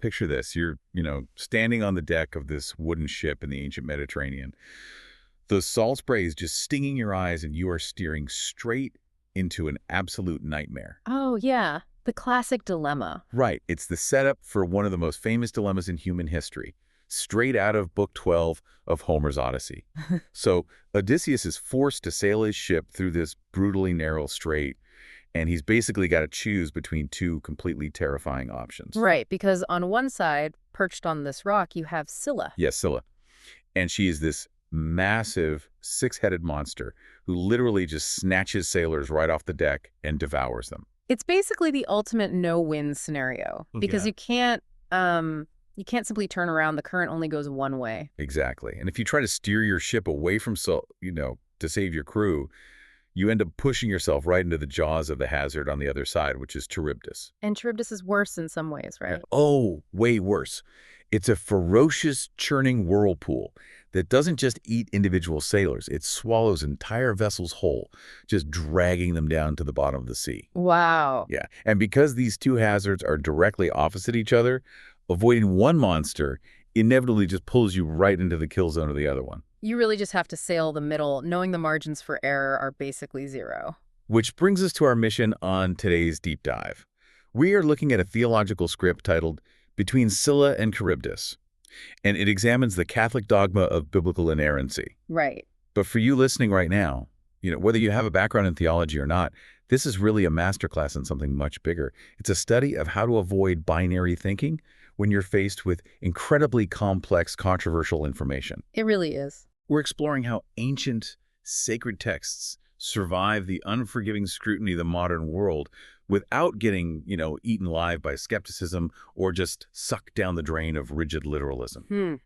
Picture this. You're, standing on the deck of this wooden ship in the ancient Mediterranean. The salt spray is just stinging your eyes, and you are steering straight into an absolute nightmare. Oh, yeah. The classic dilemma. Right. It's the setup for one of the most famous dilemmas in human history, straight out of Book 12 of Homer's Odyssey. So Odysseus is forced to sail his ship through this brutally narrow strait, and he's basically got to choose between two completely terrifying options. Right, because on one side, perched on this rock, you have Scylla. Yes, Scylla. And she is this massive six-headed monster who literally just snatches sailors right off the deck and devours them. It's basically the ultimate no-win scenario because Yeah. you can't simply turn around. The current only goes one way. Exactly. And if you try to steer your ship away from, to save your crew, you end up pushing yourself right into the jaws of the hazard on the other side, which is Charybdis. And Charybdis is worse in some ways, right? Oh, way worse. It's a ferocious, churning whirlpool that doesn't just eat individual sailors. It swallows entire vessels whole, just dragging them down to the bottom of the sea. Wow. Yeah. And because these two hazards are directly opposite each other, avoiding one monster inevitably just pulls you right into the kill zone of the other one. You really just have to sail the middle, knowing the margins for error are basically zero. Which brings us to our mission on today's deep dive. We are looking at a theological script titled Between Scylla and Charybdis, and it examines the Catholic dogma of biblical inerrancy. Right. But for you listening right now, whether you have a background in theology or not, this is really a masterclass in something much bigger. It's a study of how to avoid binary thinking when you're faced with incredibly complex, controversial information. It really is. We're exploring how ancient, sacred texts survive the unforgiving scrutiny of the modern world without getting, eaten alive by skepticism or just sucked down the drain of rigid literalism.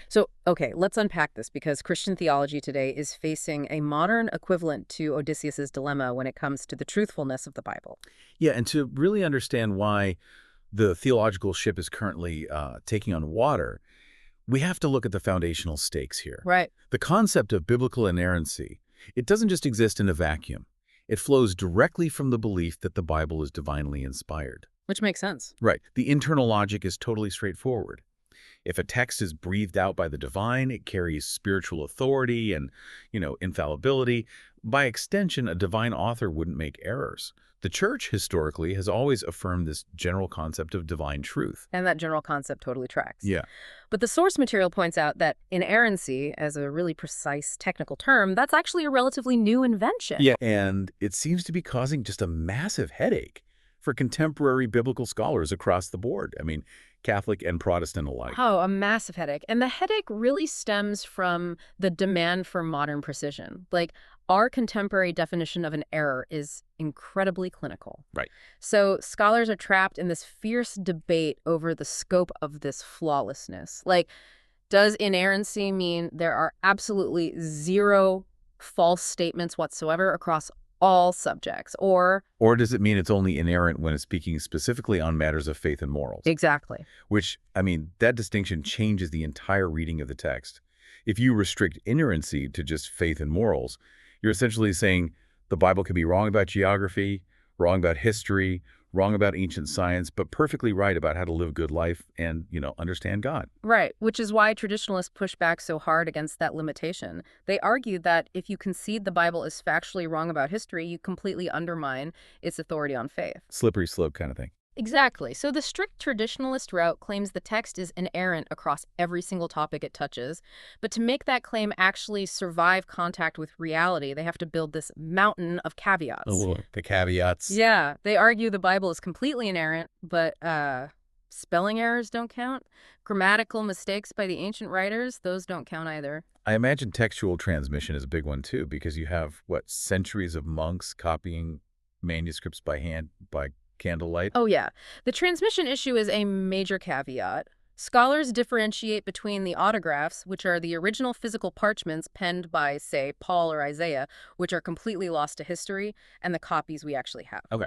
So, okay, let's unpack this because Christian theology today is facing a modern equivalent to Odysseus's dilemma when it comes to the truthfulness of the Bible. Yeah, and to really understand why the theological ship is currently taking on water, we have to look at the foundational stakes here. Right. The concept of biblical inerrancy, it doesn't just exist in a vacuum. It flows directly from the belief that the Bible is divinely inspired. Which makes sense. Right. The internal logic is totally straightforward. If a text is breathed out by the divine, it carries spiritual authority and, infallibility. By extension, a divine author wouldn't make errors. The church, historically, has always affirmed this general concept of divine truth. And that general concept totally tracks. Yeah. But the source material points out that inerrancy, as a really precise technical term, that's actually a relatively new invention. Yeah, and it seems to be causing just a massive headache for contemporary biblical scholars across the board. I mean, Catholic and Protestant alike. Oh, a massive headache. And the headache really stems from the demand for modern precision. Like, our contemporary definition of an error is incredibly clinical. Right. So scholars are trapped in this fierce debate over the scope of this flawlessness. Like, does inerrancy mean there are absolutely zero false statements whatsoever across all subjects? Or does it mean it's only inerrant when it's speaking specifically on matters of faith and morals? Exactly. Which, that distinction changes the entire reading of the text. If you restrict inerrancy to just faith and morals, you're essentially saying the Bible can be wrong about geography, wrong about history, wrong about ancient science, but perfectly right about how to live a good life and, understand God. Right, which is why traditionalists push back so hard against that limitation. They argue that if you concede the Bible is factually wrong about history, you completely undermine its authority on faith. Slippery slope kind of thing. Exactly. So the strict traditionalist route claims the text is inerrant across every single topic it touches. But to make that claim actually survive contact with reality, they have to build this mountain of caveats. Oh, the caveats. Yeah, they argue the Bible is completely inerrant, but spelling errors don't count. Grammatical mistakes by the ancient writers, those don't count either. I imagine textual transmission is a big one, too, because you have, centuries of monks copying manuscripts by hand, by candlelight. Oh, yeah. The transmission issue is a major caveat. Scholars differentiate between the autographs, which are the original physical parchments penned by, say, Paul or Isaiah, which are completely lost to history, and the copies we actually have. Okay.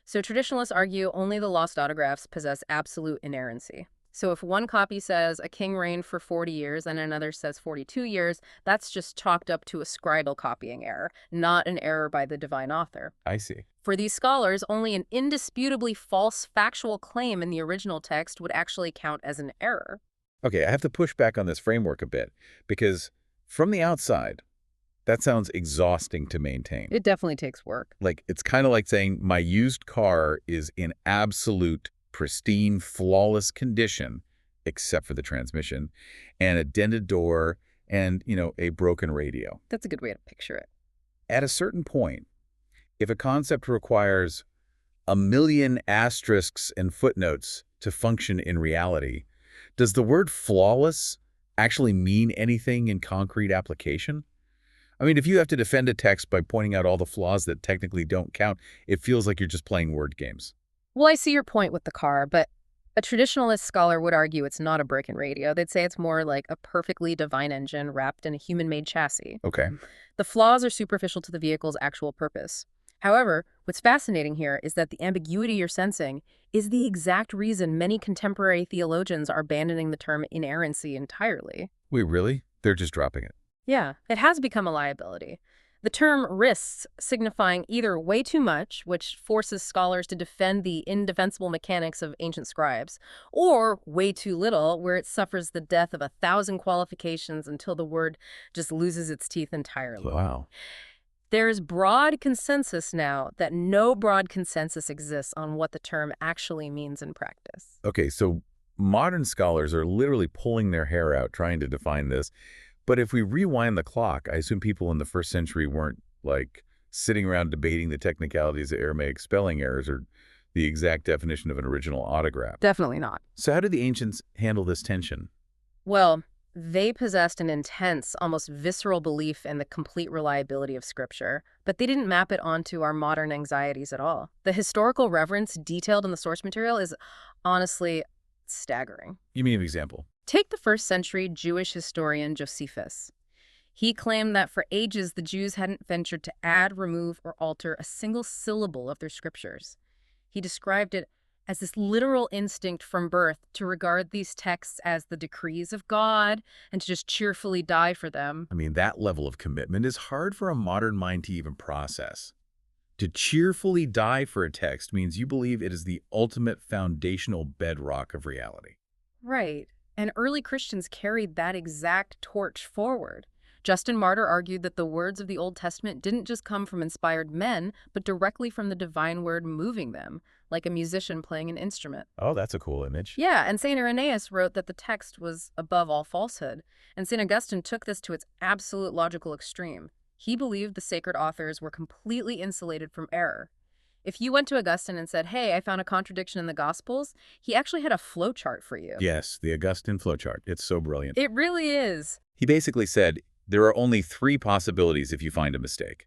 So traditionalists argue only the lost autographs possess absolute inerrancy. So if one copy says a king reigned for 40 years and another says 42 years, that's just chalked up to a scribal copying error, not an error by the divine author. I see. For these scholars, only an indisputably false factual claim in the original text would actually count as an error. Okay, I have to push back on this framework a bit, because from the outside, that sounds exhausting to maintain. It definitely takes work. Like, it's kind of like saying my used car is in absolute, pristine, flawless condition, except for the transmission, and a dented door, and, a broken radio. That's a good way to picture it. At a certain point, if a concept requires a million asterisks and footnotes to function in reality, does the word flawless actually mean anything in concrete application? I mean, if you have to defend a text by pointing out all the flaws that technically don't count, it feels like you're just playing word games. Well, I see your point with the car, but a traditionalist scholar would argue it's not a broken radio. They'd say it's more like a perfectly divine engine wrapped in a human-made chassis. Okay. The flaws are superficial to the vehicle's actual purpose. However, what's fascinating here is that the ambiguity you're sensing is the exact reason many contemporary theologians are abandoning the term inerrancy entirely. Wait, really? They're just dropping it. Yeah, it has become a liability. The term risks signifying either way too much, which forces scholars to defend the indefensible mechanics of ancient scribes, or way too little, where it suffers the death of 1,000 qualifications until the word just loses its teeth entirely. Wow. There is broad consensus now that no broad consensus exists on what the term actually means in practice. Okay, so modern scholars are literally pulling their hair out trying to define this. But if we rewind the clock, I assume people in the first century weren't, sitting around debating the technicalities of Aramaic spelling errors or the exact definition of an original autograph. Definitely not. So how did the ancients handle this tension? Well, they possessed an intense, almost visceral belief in the complete reliability of Scripture, but they didn't map it onto our modern anxieties at all. The historical reverence detailed in the source material is honestly staggering. Give me an example. Take the first-century Jewish historian Josephus. He claimed that for ages the Jews hadn't ventured to add, remove, or alter a single syllable of their scriptures. He described it as this literal instinct from birth to regard these texts as the decrees of God and to just cheerfully die for them. I mean, that level of commitment is hard for a modern mind to even process. To cheerfully die for a text means you believe it is the ultimate foundational bedrock of reality. Right. And early Christians carried that exact torch forward. Justin Martyr argued that the words of the Old Testament didn't just come from inspired men, but directly from the divine word moving them, like a musician playing an instrument. Oh, that's a cool image. Yeah, and St. Irenaeus wrote that the text was above all falsehood, and St. Augustine took this to its absolute logical extreme. He believed the sacred authors were completely insulated from error. If you went to Augustine and said, hey, I found a contradiction in the Gospels, he actually had a flowchart for you. Yes, the Augustine flowchart. It's so brilliant. It really is. He basically said, there are only 3 possibilities if you find a mistake.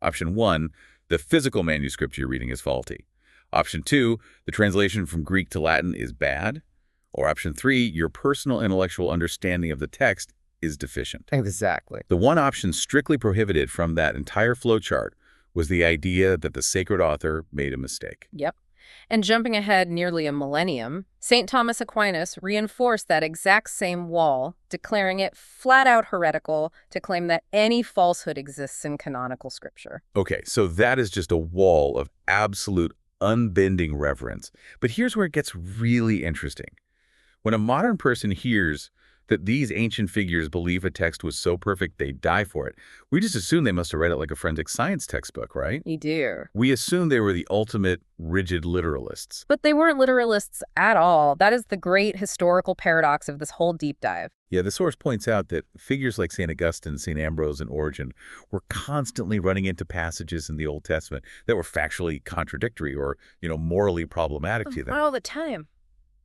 Option 1, the physical manuscript you're reading is faulty. Option 2, the translation from Greek to Latin is bad. Or option 3, your personal intellectual understanding of the text is deficient. Exactly. The one option strictly prohibited from that entire flowchart was the idea that the sacred author made a mistake. Yep. And jumping ahead nearly a millennium, St. Thomas Aquinas reinforced that exact same wall, declaring it flat-out heretical to claim that any falsehood exists in canonical scripture. Okay, so that is just a wall of absolute unbending reverence. But here's where it gets really interesting. When a modern person hears that these ancient figures believe a text was so perfect they die for it, we just assume they must have read it like a forensic science textbook, right? You do. We assume they were the ultimate rigid literalists. But they weren't literalists at all. That is the great historical paradox of this whole deep dive. Yeah, the source points out that figures like St. Augustine, St. Ambrose, and Origen were constantly running into passages in the Old Testament that were factually contradictory or, morally problematic to them. All the time.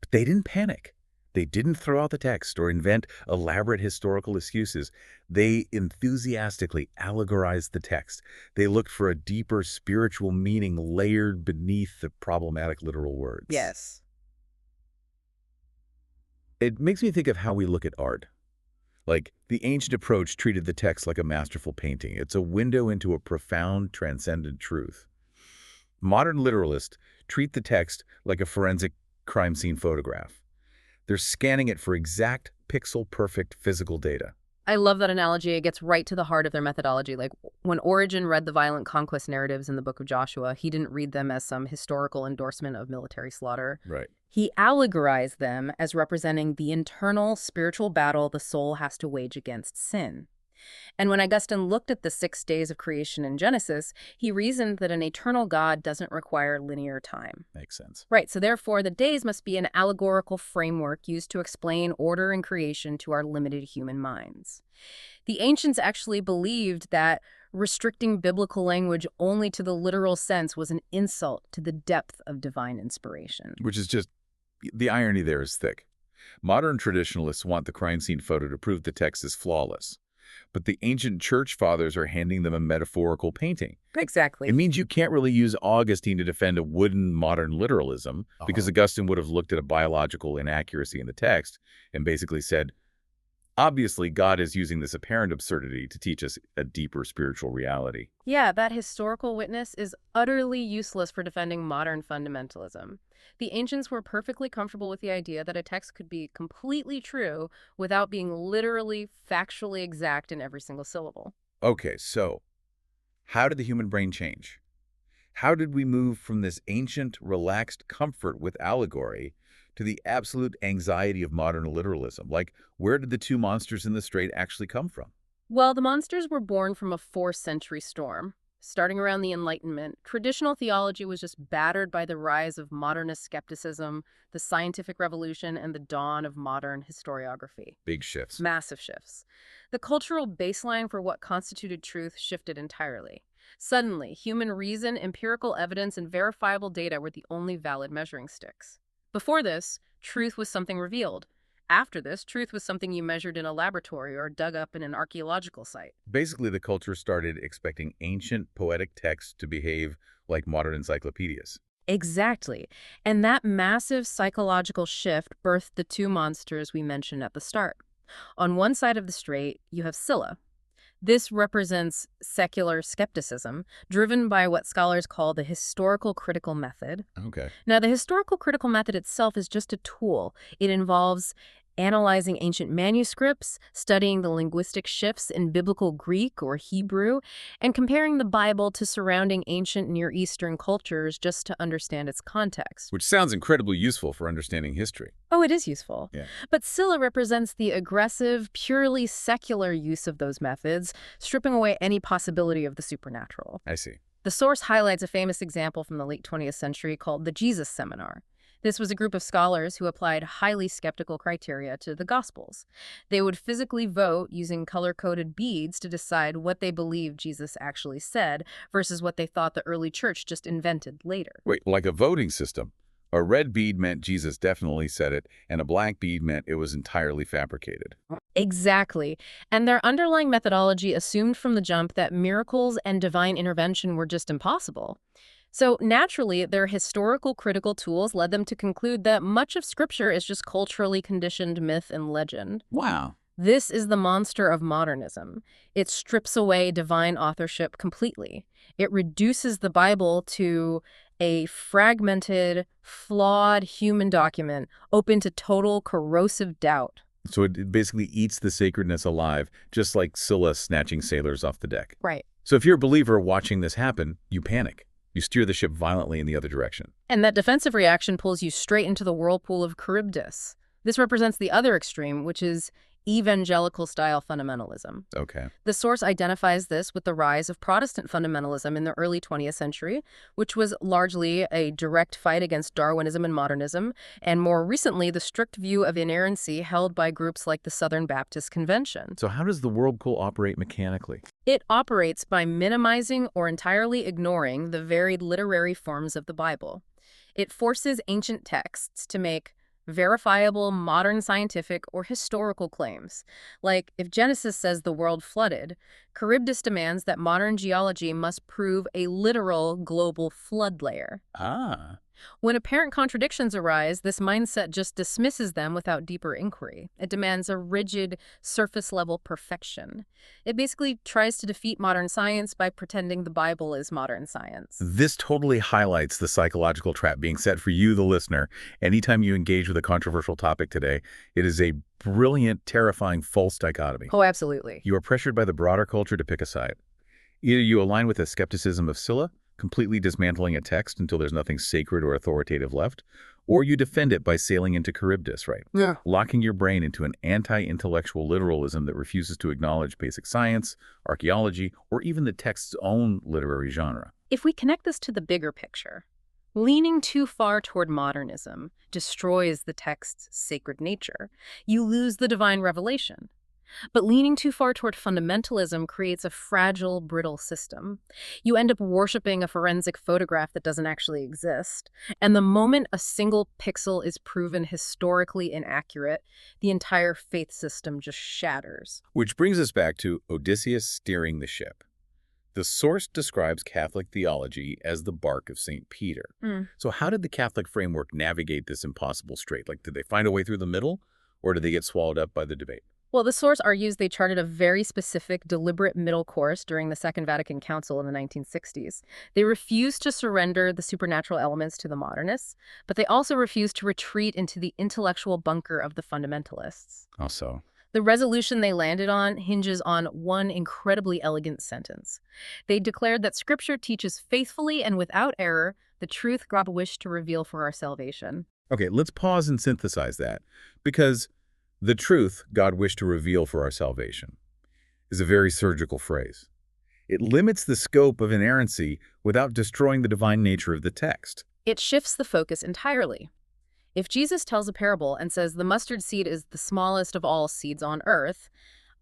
But they didn't panic. They didn't throw out the text or invent elaborate historical excuses. They enthusiastically allegorized the text. They looked for a deeper spiritual meaning layered beneath the problematic literal words. Yes. It makes me think of how we look at art. Like, the ancient approach treated the text like a masterful painting. It's a window into a profound, transcendent truth. Modern literalists treat the text like a forensic crime scene photograph. They're scanning it for exact, pixel-perfect physical data. I love that analogy. It gets right to the heart of their methodology. Like, when Origen read the violent conquest narratives in the Book of Joshua, he didn't read them as some historical endorsement of military slaughter. Right. He allegorized them as representing the internal spiritual battle the soul has to wage against sin. And when Augustine looked at the 6 days of creation in Genesis, he reasoned that an eternal God doesn't require linear time. Makes sense. Right, so therefore the days must be an allegorical framework used to explain order and creation to our limited human minds. The ancients actually believed that restricting biblical language only to the literal sense was an insult to the depth of divine inspiration. Which is just, the irony there is thick. Modern traditionalists want the crime scene photo to prove the text is flawless. But the ancient church fathers are handing them a metaphorical painting. Exactly. It means you can't really use Augustine to defend a wooden modern literalism, because Augustine would have looked at a biological inaccuracy in the text and basically said, obviously, God is using this apparent absurdity to teach us a deeper spiritual reality. Yeah, that historical witness is utterly useless for defending modern fundamentalism. The ancients were perfectly comfortable with the idea that a text could be completely true without being literally, factually exact in every single syllable. Okay, so how did the human brain change? How did we move from this ancient, relaxed comfort with allegory to the absolute anxiety of modern literalism? Like, where did the two monsters in the strait actually come from? Well, the monsters were born from a 4th-century storm. Starting around the Enlightenment, traditional theology was just battered by the rise of modernist skepticism, the scientific revolution, and the dawn of modern historiography. Big shifts. Massive shifts. The cultural baseline for what constituted truth shifted entirely. Suddenly, human reason, empirical evidence, and verifiable data were the only valid measuring sticks. Before this, truth was something revealed. After this, truth was something you measured in a laboratory or dug up in an archaeological site. Basically, the culture started expecting ancient poetic texts to behave like modern encyclopedias. Exactly. And that massive psychological shift birthed the two monsters we mentioned at the start. On one side of the strait, you have Scylla. This represents secular skepticism, driven by what scholars call the historical critical method. Okay. Now, the historical critical method itself is just a tool. It involves analyzing ancient manuscripts, studying the linguistic shifts in biblical Greek or Hebrew, and comparing the Bible to surrounding ancient Near Eastern cultures just to understand its context. Which sounds incredibly useful for understanding history. Oh, it is useful. Yeah. But Scylla represents the aggressive, purely secular use of those methods, stripping away any possibility of the supernatural. I see. The source highlights a famous example from the late 20th century called the Jesus Seminar. This was a group of scholars who applied highly skeptical criteria to the Gospels. They would physically vote using color-coded beads to decide what they believed Jesus actually said versus what they thought the early church just invented later. Wait, like a voting system. A red bead meant Jesus definitely said it, and a black bead meant it was entirely fabricated. Exactly. And their underlying methodology assumed from the jump that miracles and divine intervention were just impossible. So naturally, their historical critical tools led them to conclude that much of Scripture is just culturally conditioned myth and legend. Wow. This is the monster of modernism. It strips away divine authorship completely. It reduces the Bible to a fragmented, flawed human document open to total corrosive doubt. So it basically eats the sacredness alive, just like Scylla snatching sailors off the deck. Right. So if you're a believer watching this happen, you panic. You steer the ship violently in the other direction. And that defensive reaction pulls you straight into the whirlpool of Charybdis. This represents the other extreme, which is evangelical-style fundamentalism. Okay. The source identifies this with the rise of Protestant fundamentalism in the early 20th century, which was largely a direct fight against Darwinism and modernism, and more recently, the strict view of inerrancy held by groups like the Southern Baptist Convention. So how does the whirlpool operate mechanically? It operates by minimizing or entirely ignoring the varied literary forms of the Bible. It forces ancient texts to make verifiable, modern scientific or historical claims. Like, if Genesis says the world flooded, Charybdis demands that modern geology must prove a literal global flood layer. Ah. When apparent contradictions arise, this mindset just dismisses them without deeper inquiry. It demands a rigid, surface-level perfection. It basically tries to defeat modern science by pretending the Bible is modern science. This totally highlights the psychological trap being set for you, the listener. Anytime you engage with a controversial topic today, it is a brilliant, terrifying, false dichotomy. Oh, absolutely. You are pressured by the broader culture to pick a side. Either you align with the skepticism of Scylla, completely dismantling a text until there's nothing sacred or authoritative left, or you defend it by sailing into Charybdis, right? Yeah. Locking your brain into an anti-intellectual literalism that refuses to acknowledge basic science, archaeology, or even the text's own literary genre. If we connect this to the bigger picture, leaning too far toward modernism destroys the text's sacred nature. You lose the divine revelation. But leaning too far toward fundamentalism creates a fragile, brittle system. You end up worshiping a forensic photograph that doesn't actually exist. And the moment a single pixel is proven historically inaccurate, the entire faith system just shatters. Which brings us back to Odysseus steering the ship. The source describes Catholic theology as the bark of St. Peter. So how did the Catholic framework navigate this impossible strait? Like, did they find a way through the middle, or did they get swallowed up by the debate? Well, the source argues they charted a very specific, deliberate middle course during the Second Vatican Council in the 1960s. They refused to surrender the supernatural elements to the modernists, but they also refused to retreat into the intellectual bunker of the fundamentalists. Also, The resolution they landed on hinges on one incredibly elegant sentence. They declared that Scripture teaches faithfully and without error the truth God wished to reveal for our salvation. okay, let's pause and synthesize that, because the truth God wished to reveal for our salvation is a very surgical phrase. It limits the scope of inerrancy without destroying the divine nature of the text. It shifts the focus entirely. If Jesus tells a parable and says the mustard seed is the smallest of all seeds on earth,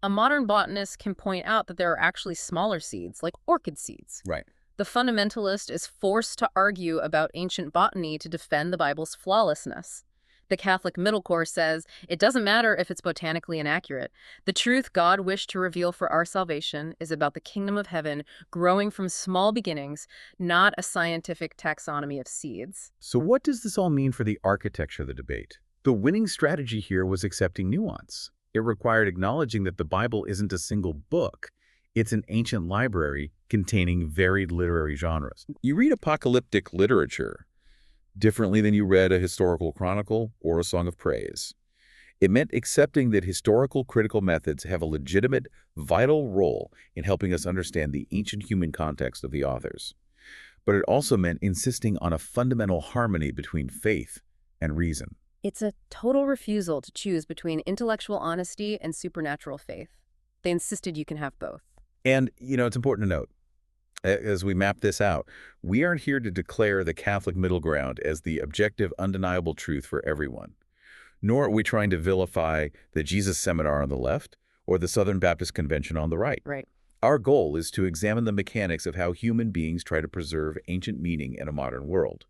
a modern botanist can point out that there are actually smaller seeds, like orchid seeds. Right. The fundamentalist is forced to argue about ancient botany to defend the Bible's flawlessness. The Catholic middle course says it doesn't matter if it's botanically inaccurate. The truth God wished to reveal for our salvation is about the kingdom of heaven growing from small beginnings, not a scientific taxonomy of seeds. So what does this all mean for the architecture of the debate? The winning strategy here was accepting nuance. It required acknowledging that the Bible isn't a single book. It's an ancient library containing varied literary genres. You read apocalyptic literature differently than you read a historical chronicle or a song of praise. It meant accepting that historical critical methods have a legitimate, vital role in helping us understand the ancient human context of the authors. But it also meant insisting on a fundamental harmony between faith and reason. It's a total refusal to choose between intellectual honesty and supernatural faith. They insisted you can have both. And, it's important to note, as we map this out, we aren't here to declare the Catholic middle ground as the objective, undeniable truth for everyone. Nor are we trying to vilify the Jesus Seminar on the left or the Southern Baptist Convention on the right. Right. Our goal is to examine the mechanics of how human beings try to preserve ancient meaning in a modern world.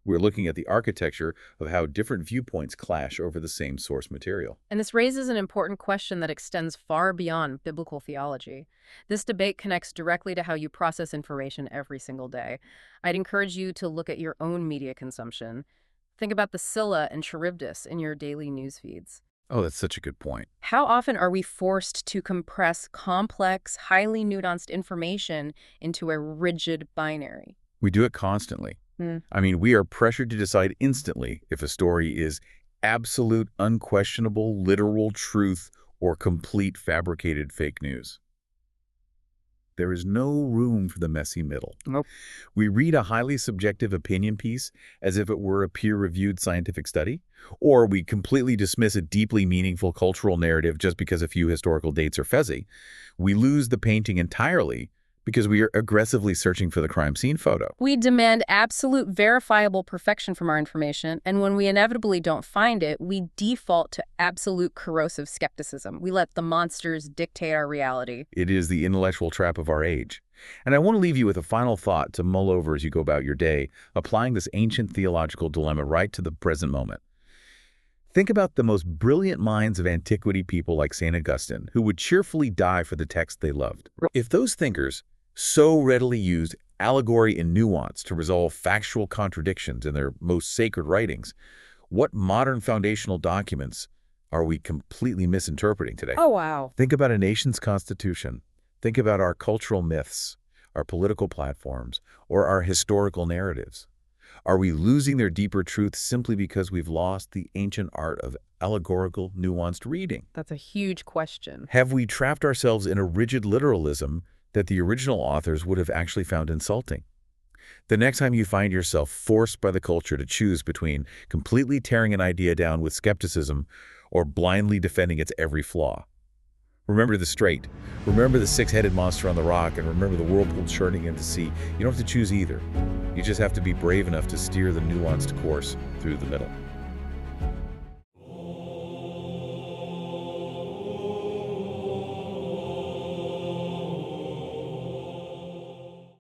We're looking at the architecture of how different viewpoints clash over the same source material. And this raises an important question that extends far beyond biblical theology. This debate connects directly to how you process information every single day. I'd encourage you to look at your own media consumption. Think about the Scylla and Charybdis in your daily news feeds. Oh, that's such a good point. How often are we forced to compress complex, highly nuanced information into a rigid binary? We do it constantly. I mean, we are pressured to decide instantly if a story is absolute, unquestionable, literal truth or complete fabricated fake news. There is no room for the messy middle. Nope. We read a highly subjective opinion piece as if it were a peer-reviewed scientific study, or we completely dismiss a deeply meaningful cultural narrative just because a few historical dates are fuzzy. We lose the painting entirely because we are aggressively searching for the crime scene photo. We demand absolute verifiable perfection from our information, and when we inevitably don't find it, we default to absolute corrosive skepticism. We let the monsters dictate our reality. It is the intellectual trap of our age. And I want to leave you with a final thought to mull over as you go about your day, applying this ancient theological dilemma right to the present moment. Think about the most brilliant minds of antiquity, people like St. Augustine, who would cheerfully die for the text they loved. If those thinkers so readily used allegory and nuance to resolve factual contradictions in their most sacred writings. What modern foundational documents are we completely misinterpreting today? Oh, wow. Think about a nation's constitution. Think about our cultural myths, our political platforms, or our historical narratives. Are we losing their deeper truth simply because we've lost the ancient art of allegorical, nuanced reading? That's a huge question. Have we trapped ourselves in a rigid literalism that the original authors would have actually found insulting? The next time you find yourself forced by the culture to choose between completely tearing an idea down with skepticism or blindly defending its every flaw, remember the straight, remember the six-headed monster on the rock, and remember the whirlpool churning into sea. You don't have to choose either. You just have to be brave enough to steer the nuanced course through the middle.